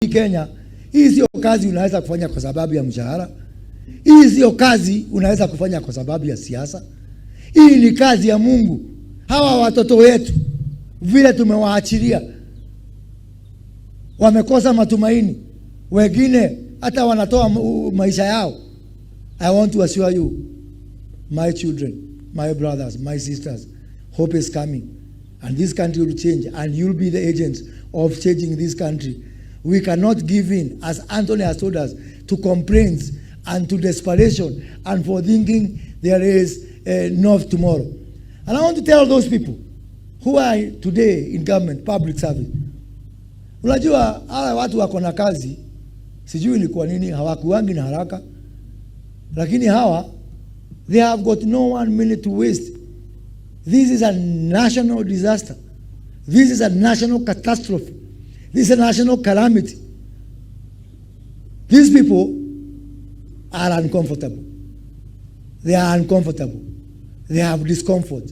Kenya, hii sio kazi unaweza kufanya kwa sababu ya mshahara. Hii sio kazi unaweza kufanya kwa sababu ya siasa. Hii ni kazi ya Mungu. Hawa watoto wetu vile tumewaachilia wamekosa matumaini. Wengine hata wanatoa maisha yao. I want to assure you, my children, my brothers, my sisters, hope is coming. And this country will change. And you'll be the agents of changing this country. We cannot give in, as Anthony has told us, to complaints and to desperation and for thinking there is no tomorrow. And I want to tell those people who are today in government, public service. Unajua hawa watu wako na kazi, sijui ni kwa nini hawakuangi na haraka. Lakini hawa, they have got no 1 minute to waste. This is a national disaster. This is a national catastrophe. This is a national calamity. These people are uncomfortable. They are uncomfortable. They have discomfort.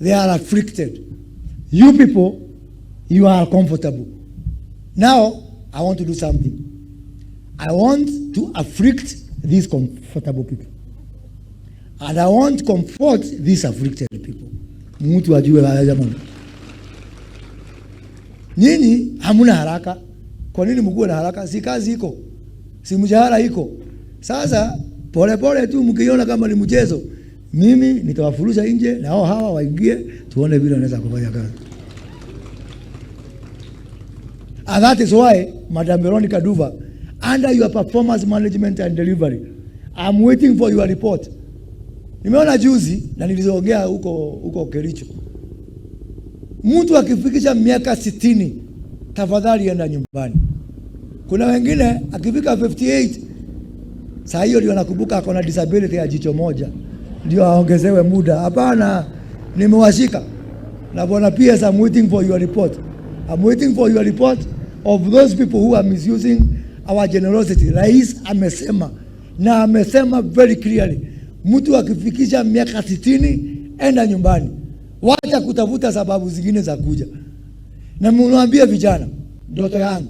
They are afflicted. You people, you are comfortable. Now, I want to do something. I want to afflict these comfortable people. And I want to comfort these afflicted people. Mtu ajue haya jamani. Nini hamuna haraka? Kwa nini mkuwe na haraka? Si kazi iko. Si mshahara iko. Sasa pole pole tu mkiona kama ni mchezo. Mimi nitawafurusha nje na hawa waingie tuone vile wanaweza kufanya kazi. And that is why, Madam Veronica Duva, under your performance management and delivery, I'm waiting for your report. Nimeona juzi na nilizoongea huko Kericho. Mtu akifikisha miaka 60, tafadhali enda nyumbani. Kuna wengine akifika 58, saa hiyo ndio nakumbuka ako na disability ya jicho moja, ndio aongezewe muda. Hapana, nimewashika. Na bwana PS, I'm waiting for your report. I'm waiting for your report of those people who are misusing our generosity. Rais amesema, na amesema very clearly, mtu akifikisha miaka 60 enda nyumbani. Wacha kutafuta sababu zingine za kuja. Na mwambie vijana, ndoto yangu